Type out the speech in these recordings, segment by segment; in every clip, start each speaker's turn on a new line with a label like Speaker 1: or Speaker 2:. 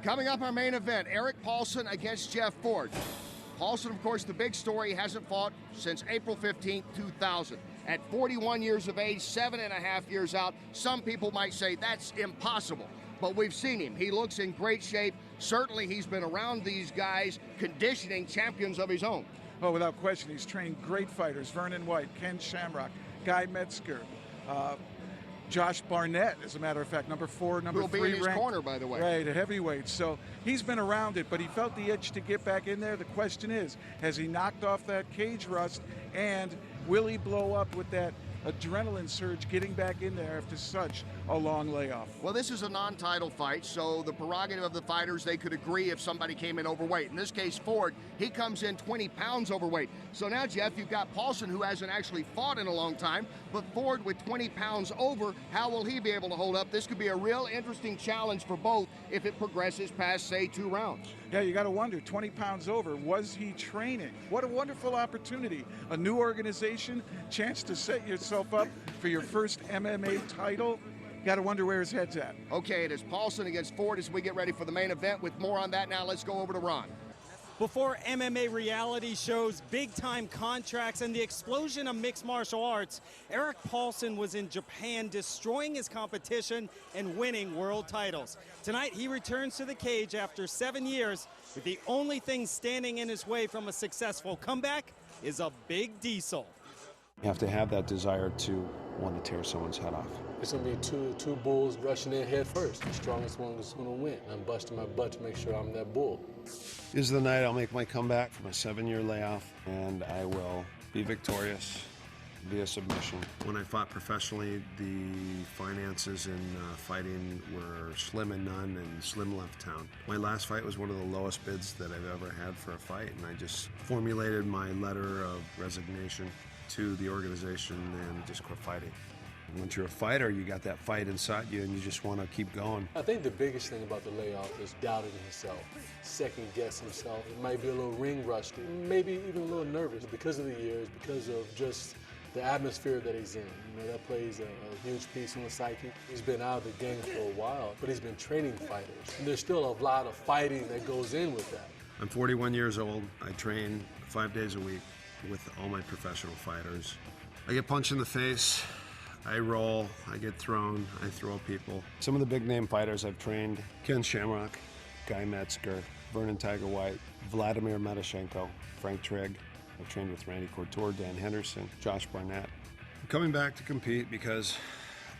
Speaker 1: Coming up, our main event, Erik Paulson against Jeff Ford. Paulson, of course, the big story, hasn't fought since April 15, 2000. At 41 years of age, 7.5 years out, some people might say that's impossible. But we've seen him. He looks in great shape. Certainly, he's been around these guys, conditioning champions of his own.
Speaker 2: Oh, without question, he's trained great fighters. Vernon White, Ken Shamrock, Guy Metzger, Josh Barnett, as a matter of fact, number 4, number 3
Speaker 1: ranked. Will be in his
Speaker 2: ranked,
Speaker 1: corner, by the way.
Speaker 2: Right, a heavyweight. So he's been around it, but he felt the itch to get back in there. The question is, has he knocked off that cage rust, and will he blow up with that adrenaline surge getting back in there after such a long layoff?
Speaker 1: Well, this is a non-title fight, so the prerogative of the fighters, they could agree if somebody came in overweight. In this case, Ford, he comes in 20 pounds overweight. So now, Jeff, you've got Paulson, who hasn't actually fought in a long time, but Ford with 20 pounds over, how will he be able to hold up? This could be a real interesting challenge for both if it progresses past, say, 2 rounds.
Speaker 2: Yeah, you got to wonder, 20 pounds over, was he training? What a wonderful opportunity. A new organization, chance to set yourself up for your first MMA title. Got to wonder where his head's at.
Speaker 1: Okay, it is Paulson against Ford as we get ready for the main event. With more on that now, let's go over to Ron.
Speaker 3: Before MMA reality shows, big-time contracts, and the explosion of mixed martial arts, Erik Paulson was in Japan destroying his competition and winning world titles. Tonight, he returns to the cage after 7 years, with the only thing standing in his way from a successful comeback is a big diesel.
Speaker 4: You have to have that desire to want to tear someone's head off.
Speaker 5: It's going to be two bulls rushing in head first. The strongest one is going to win. I'm busting my butt to make sure I'm that bull.
Speaker 4: This is the night I'll make my comeback from a 7-year layoff, and I will be victorious via submission. When I fought professionally, the finances in fighting were slim and none and slim left town. My last fight was one of the lowest bids that I've ever had for a fight, and I just formulated my letter of resignation to the organization and just quit fighting. Once you're a fighter, you got that fight inside you and you just want to keep going.
Speaker 5: I think the biggest thing about the layoff is doubting himself, second guess himself. It might be a little ring rusty, maybe even a little nervous because of the years, because of just the atmosphere that he's in. You know, that plays a huge piece in the psyche. He's been out of the game for a while, but he's been training fighters. And there's still a lot of fighting that goes in with that.
Speaker 4: I'm 41 years old. I train 5 days a week with all my professional fighters. I get punched in the face, I roll, I get thrown, I throw people. Some of the big name fighters I've trained: Ken Shamrock, Guy Metzger, Vernon Tiger White, Vladimir Medashenko, Frank Trigg. I've trained with Randy Couture, Dan Henderson, Josh Barnett. I'm coming back to compete because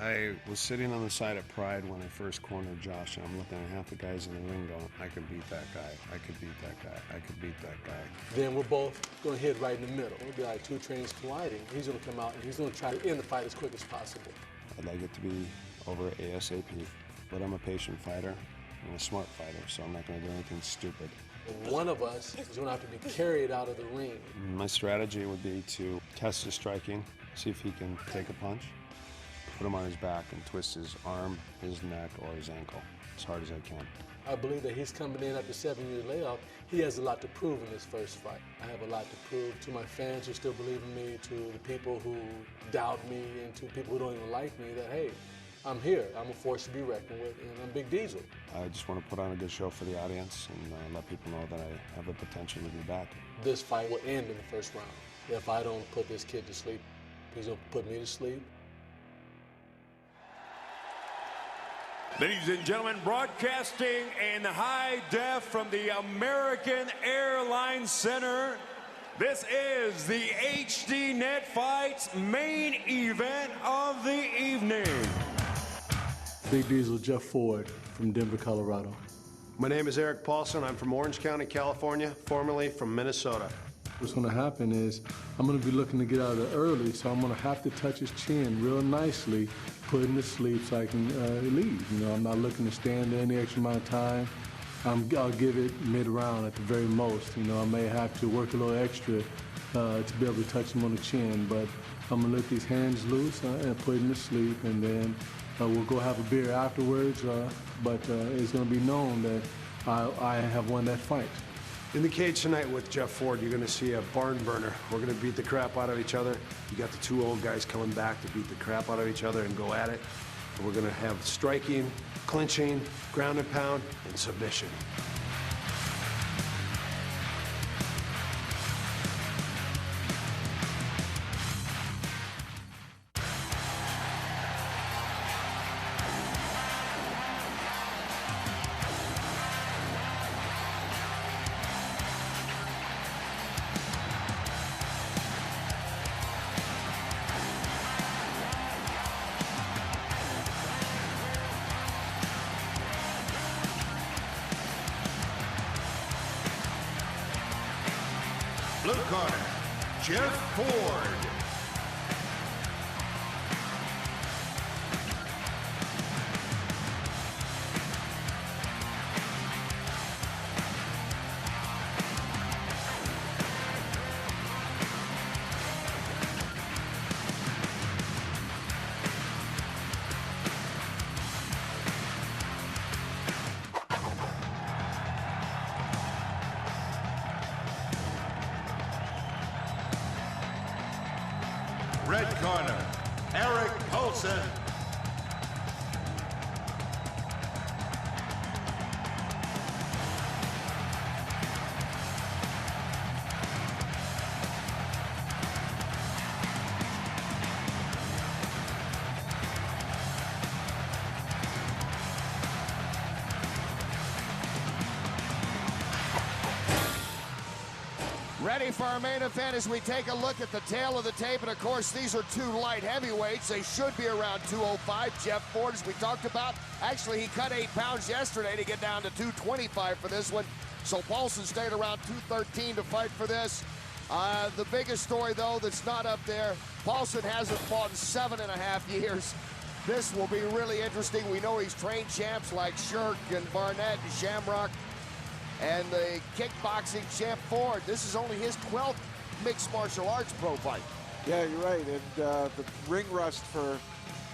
Speaker 4: I was sitting on the side of pride when I first cornered Josh, and I'm looking at half the guys in the ring going, I could beat that guy, I could beat that guy, I could beat that guy.
Speaker 5: Then we're both going to hit right in the middle. It'll be like 2 trains colliding. He's going to come out and he's going to try to end the fight as quick as possible.
Speaker 4: I'd like it to be over ASAP, but I'm a patient fighter and a smart fighter, so I'm not going to do anything stupid.
Speaker 5: And one of us is going to have to be carried out of the ring.
Speaker 4: My strategy would be to test his striking, see if he can take a punch, put him on his back and twist his arm, his neck, or his ankle as hard as I can.
Speaker 5: I believe that he's coming in after 7-year layoff. He has a lot to prove in his first fight. I have a lot to prove to my fans who still believe in me, to the people who doubt me, and to people who don't even like me, that, hey, I'm here. I'm a force to be reckoned with, and I'm Big Diesel.
Speaker 4: I just want to put on a good show for the audience and let people know that I have the potential to be back.
Speaker 5: This fight will end in the first round. If I don't put this kid to sleep, he's going to put me to sleep.
Speaker 6: Ladies and gentlemen, broadcasting in high def from the American Airlines Center, this is the HD Net Fights main event of the evening.
Speaker 5: Big Diesel, Jeff Ford from Denver, Colorado.
Speaker 4: My name is Erik Paulson. I'm from Orange County, California, formerly from Minnesota.
Speaker 5: What's going to happen is I'm going to be looking to get out of there early, so I'm going to have to touch his chin real nicely, put him to sleep so I can leave. You know, I'm not looking to stand there any extra amount of time. I'll give it mid-round at the very most. You know, I may have to work a little extra to be able to touch him on the chin, but I'm going to let these hands loose and put him to sleep, and then we'll go have a beer afterwards, but it's going to be known that I have won that fight.
Speaker 4: In the cage tonight with Jeff Ford, you're going to see a barn burner. We're going to beat the crap out of each other. You got the 2 old guys coming back to beat the crap out of each other and go at it. We're gonna have striking, clinching, ground and pound, and submission.
Speaker 1: Blue corner, Jeff Ford.
Speaker 7: Red corner, Erik Paulson.
Speaker 1: Ready for our main event as we take a look at the tail of the tape. And of course, these are two light heavyweights. They should be around 205. Jeff Ford, as we talked about, actually he cut 8 pounds yesterday to get down to 225 for this one. So Paulson stayed around 213 to fight for this. The biggest story, though, that's not up there, Paulson hasn't fought in 7.5 years. This will be really interesting. We know he's trained champs like Shirk and Barnett and Shamrock. And the kickboxing champ Ford, this is only his 12th mixed martial arts pro fight.
Speaker 2: Yeah, you're right. And the ring rust for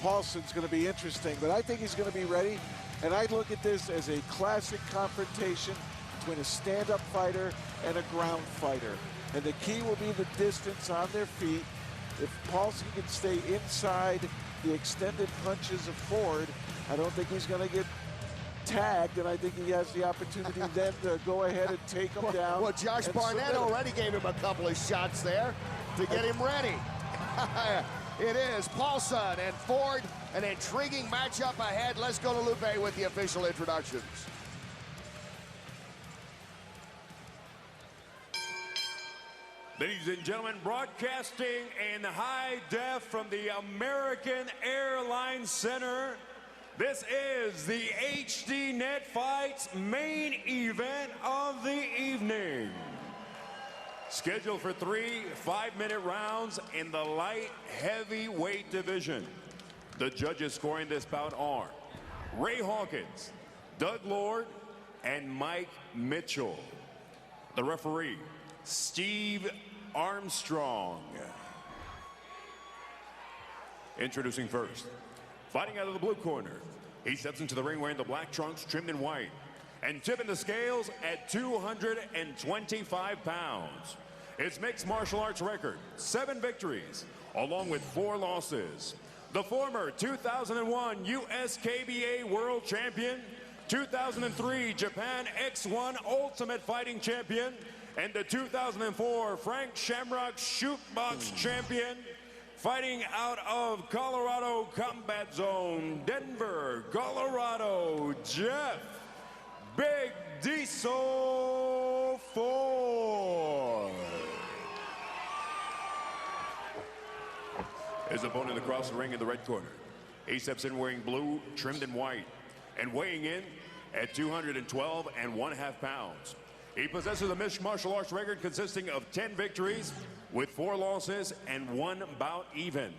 Speaker 2: Paulson's going to be interesting, but I think he's going to be ready. And I look at this as a classic confrontation between a stand-up fighter and a ground fighter. And the key will be the distance on their feet. If Paulson can stay inside the extended punches of Ford, I don't think he's going to get tagged, and I think he has the opportunity then to go ahead and take him down.
Speaker 1: Well, Josh Barnett already gave him a couple of shots there to get him ready. It is Paulson and Ford, an intriguing matchup ahead. Let's go to Lupe with the official introductions.
Speaker 6: Ladies and gentlemen, broadcasting in high def from the American Airlines Center, this is the HD Net Fights main event of the evening. Scheduled for 3 5-minute rounds in the light heavyweight division. The judges scoring this bout are Ray Hawkins, Doug Lord, and Mike Mitchell. The referee, Steve Armstrong. Introducing first, fighting out of the blue corner, he steps into the ring wearing the black trunks trimmed in white and tipping the scales at 225 pounds. His mixed martial arts record, 7 victories, along with 4 losses. The former 2001 USKBA World Champion, 2003 Japan X1 Ultimate Fighting Champion, and the 2004 Frank Shamrock Shootbox Champion, fighting out of Colorado Combat Zone, Denver, Colorado, Jeff Big Diesel Ford. His opponent across the ring in the red corner. He steps in wearing blue, trimmed in white, and weighing in at 212.5 pounds. He possesses a mixed martial arts record consisting of 10 victories with 4 losses and 1 bout even.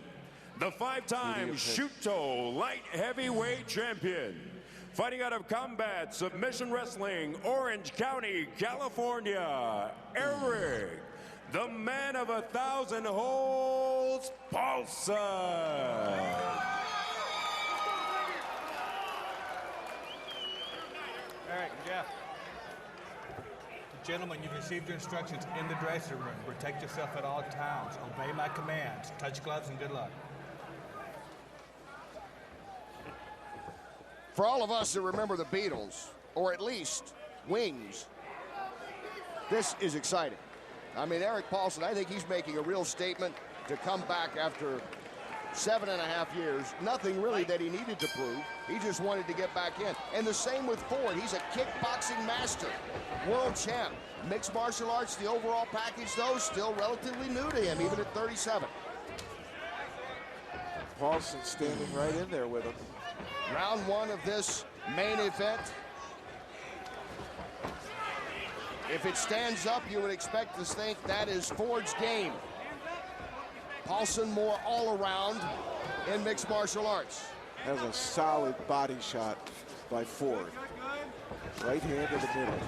Speaker 6: The 5-time Shuto light heavyweight champion, fighting out of Combat Submission Wrestling, Orange County, California, Erik, the man of 1,000 holds, Paulson.
Speaker 8: All right, Jeff. Gentlemen, you've received your instructions in the dressing room. Protect yourself at all times. Obey my commands. Touch gloves and good luck.
Speaker 1: For all of us that remember the Beatles, or at least Wings, this is exciting. I mean, Erik Paulson, I think he's making a real statement to come back after 7.5 years. Nothing really that he needed to prove. He just wanted to get back in. And the same with Ford. He's a kickboxing master, world champ. Mixed martial arts, the overall package, though, still relatively new to him, even at 37.
Speaker 9: Paulson standing right in there with him.
Speaker 1: Round one of this main event. If it stands up, you would expect to think that is Ford's game. Paulson more all around in mixed martial arts.
Speaker 9: Has a solid body shot by Ford. Right hand to the middle.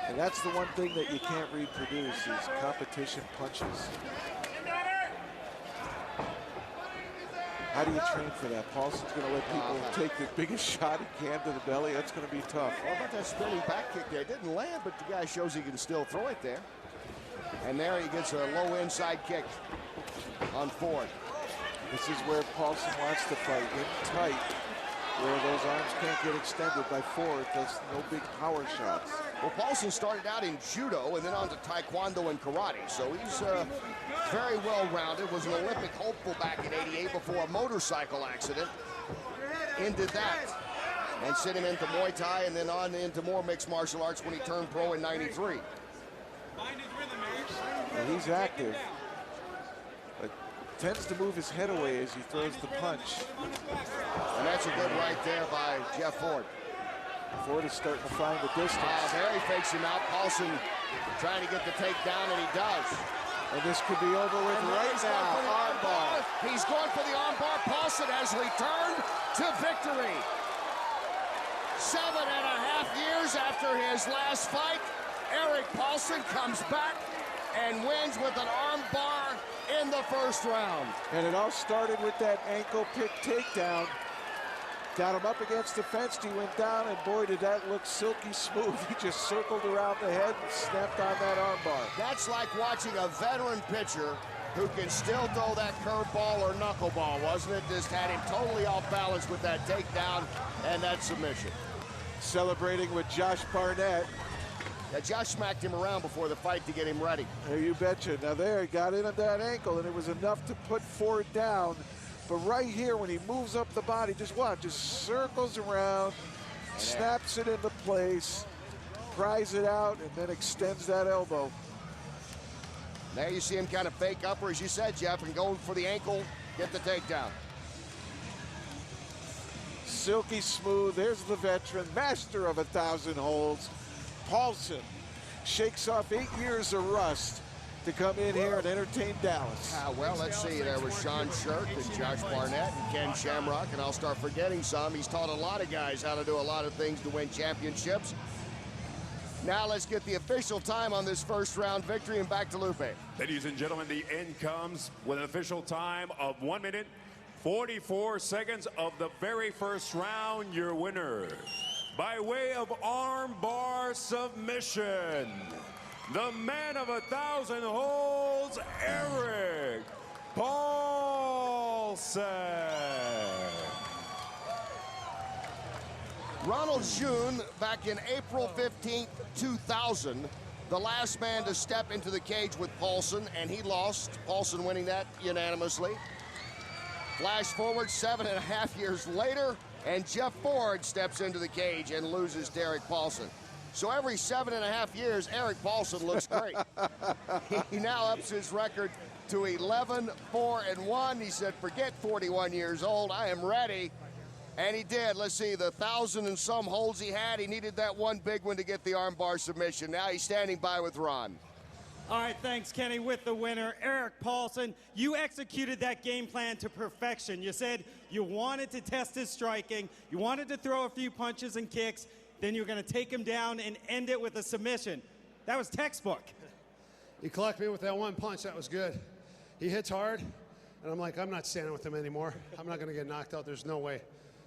Speaker 9: And that's the one thing that you can't reproduce is competition punches. How do you train for that? Paulson's going to let people take the biggest shot he can to the belly. That's going to be tough.
Speaker 1: What about that spinning back kick there? It didn't land, but the guy shows he can still throw it there. And there he gets a low inside kick on Ford.
Speaker 9: This is where Paulson wants to fight, in tight, where those arms can't get extended by Ford. There's no big power shots.
Speaker 1: Well, Paulson started out in Judo and then on to Taekwondo and Karate, so he's very well-rounded. Was an Olympic hopeful back in '88 before a motorcycle accident. Ended that and sent him into Muay Thai and then on into more mixed martial arts when he turned pro in '93.
Speaker 9: Well, he's active, but tends to move his head away as he throws the punch.
Speaker 1: And that's a good right there by Jeff Ford.
Speaker 9: Ford is starting to find the distance.
Speaker 1: There he fakes him out. Paulson trying to get the takedown, and he does.
Speaker 9: And this could be over with right now.
Speaker 1: Arm bar. He's going for the arm bar. Paulson has returned to victory. 7.5 years after his last fight, Erik Paulson comes back and wins with an arm bar in the first round.
Speaker 9: And it all started with that ankle pick takedown. Got him up against the fence, he went down, and boy, did that look silky smooth. He just circled around the head and snapped on that arm bar.
Speaker 1: That's like watching a veteran pitcher who can still throw that curveball or knuckleball, wasn't it? Just had him totally off balance with that takedown and that submission.
Speaker 9: Celebrating with Josh Barnett.
Speaker 1: Yeah, Josh smacked him around before the fight to get him ready.
Speaker 9: You betcha. Now there, he got in on that ankle, and it was enough to put Ford down. But right here, when he moves up the body, just watch, just circles around, snaps it into place, pries it out, and then extends that elbow.
Speaker 1: There you see him kind of fake upper, as you said, Jeff, and go for the ankle, get the takedown.
Speaker 9: Silky smooth. There's the veteran, master of 1,000 holds. Paulson shakes off 8 years of rust to come in here and entertain Dallas.
Speaker 1: Well, let's see. There was Sean Shirk and Josh Barnett and Ken Shamrock, and I'll start forgetting some. He's taught a lot of guys how to do a lot of things to win championships. Now let's get the official time on this first round victory and back to Lupe.
Speaker 6: Ladies and gentlemen, the end comes with an official time of 1 minute, 44 seconds of the very first round. Your winner, by way of arm bar submission, the man of 1,000 holds, Erik Paulson.
Speaker 1: Ronald June, back in April 15th, 2000, the last man to step into the cage with Paulson, and he lost. Paulson winning that unanimously. Flash forward 7.5 years later, and Jeff Ford steps into the cage and loses to Erik Paulson. So every 7.5 years, Erik Paulson looks great. He now ups his record to 11-4-1. He said, forget 41 years old, I am ready. And he did. Let's see, the 1,000 and some holds he had, he needed that one big one to get the armbar submission. Now he's standing by with Ron.
Speaker 3: All right, thanks, Kenny. With the winner, Erik Paulson, you executed that game plan to perfection. You said you wanted to test his striking, you wanted to throw a few punches and kicks, then you're going to take him down and end it with a submission. That was textbook.
Speaker 10: He clocked me with that one punch. That was good. He hits hard, and I'm like, I'm not standing with him anymore. I'm not going to get knocked out. There's no way.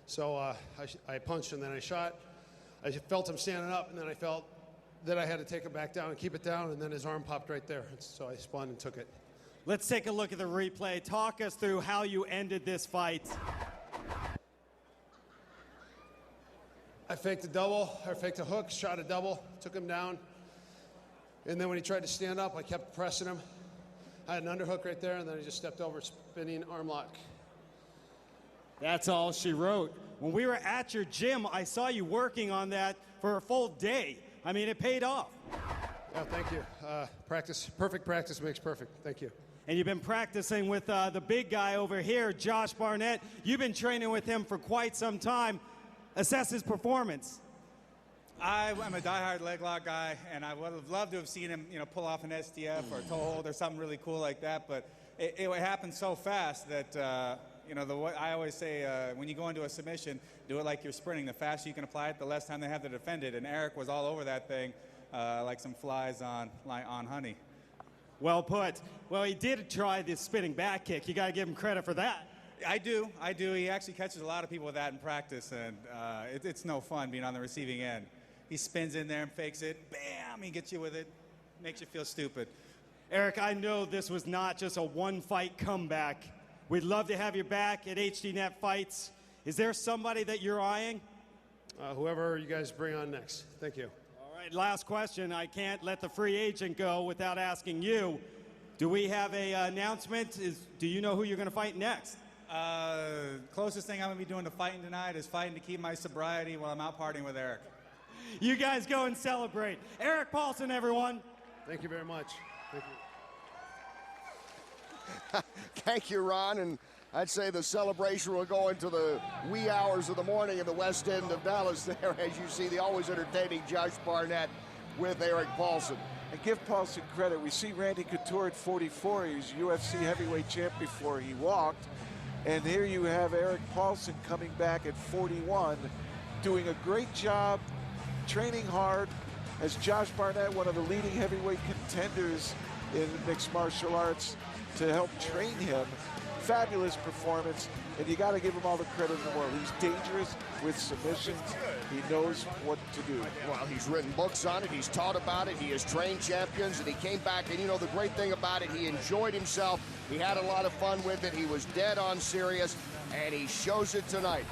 Speaker 10: So I punched, and then I shot. I felt him standing up, and then I felt that I had to take him back down and keep it down, and then his arm popped right there. So I spun and took it.
Speaker 3: Let's take a look at the replay. Talk us through how you ended this fight.
Speaker 10: I faked a double, or faked a hook, shot a double, took him down. And then when he tried to stand up, I kept pressing him. I had an underhook right there, and then I just stepped over, spinning arm lock.
Speaker 3: That's all she wrote. When we were at your gym, I saw you working on that for a full day. I mean, it paid off.
Speaker 10: Yeah, thank you. Perfect practice makes perfect. Thank you.
Speaker 3: And you've been practicing with the big guy over here, Josh Barnett. You've been training with him for quite some time. Assess his performance.
Speaker 11: I'm a diehard leg lock guy, and I would have loved to have seen him, pull off an STF or a toe hold or something really cool like that. But it happened so fast that, I always say when you go into a submission, do it like you're sprinting. The faster you can apply it, the less time they have to defend it. And Erik was all over that thing like some flies on honey.
Speaker 3: Well put. Well, he did try this spinning back kick. You got to give him credit for that.
Speaker 11: I do. He actually catches a lot of people with that in practice, and it's no fun being on the receiving end. He spins in there and fakes it. Bam! He gets you with it. Makes you feel stupid.
Speaker 3: Erik, I know this was not just a one-fight comeback. We'd love to have you back at HDNet Fights. Is there somebody that you're eyeing?
Speaker 10: Whoever you guys bring on next. Thank you.
Speaker 3: All right, last question. I can't let the free agent go without asking you. Do we have an announcement? Do you know who you're going to fight next?
Speaker 11: Closest thing I'm going to be doing to fighting tonight is fighting to keep my sobriety while I'm out partying with Erik.
Speaker 3: You guys go and celebrate. Erik Paulson, everyone.
Speaker 10: Thank you very much. Thank you.
Speaker 1: Thank you, Ron. And I'd say the celebration will go into the wee hours of the morning in the west end of Dallas there, as you see the always entertaining Josh Barnett with Erik Paulson.
Speaker 9: And give Paulson credit. We see Randy Couture at 44. He was UFC heavyweight champ before he walked. And here you have Erik Paulson coming back at 41, doing a great job, training hard, as Josh Barnett, one of the leading heavyweight contenders in mixed martial arts, to help train him. Fabulous performance, and you got to give him all the credit in the world. He's dangerous with submissions. He knows what to do.
Speaker 1: Well, he's written books on it. He's taught about it. He has trained champions, and he came back, and the great thing about it, he enjoyed himself. He had a lot of fun with it. He was dead on serious, and he shows it tonight.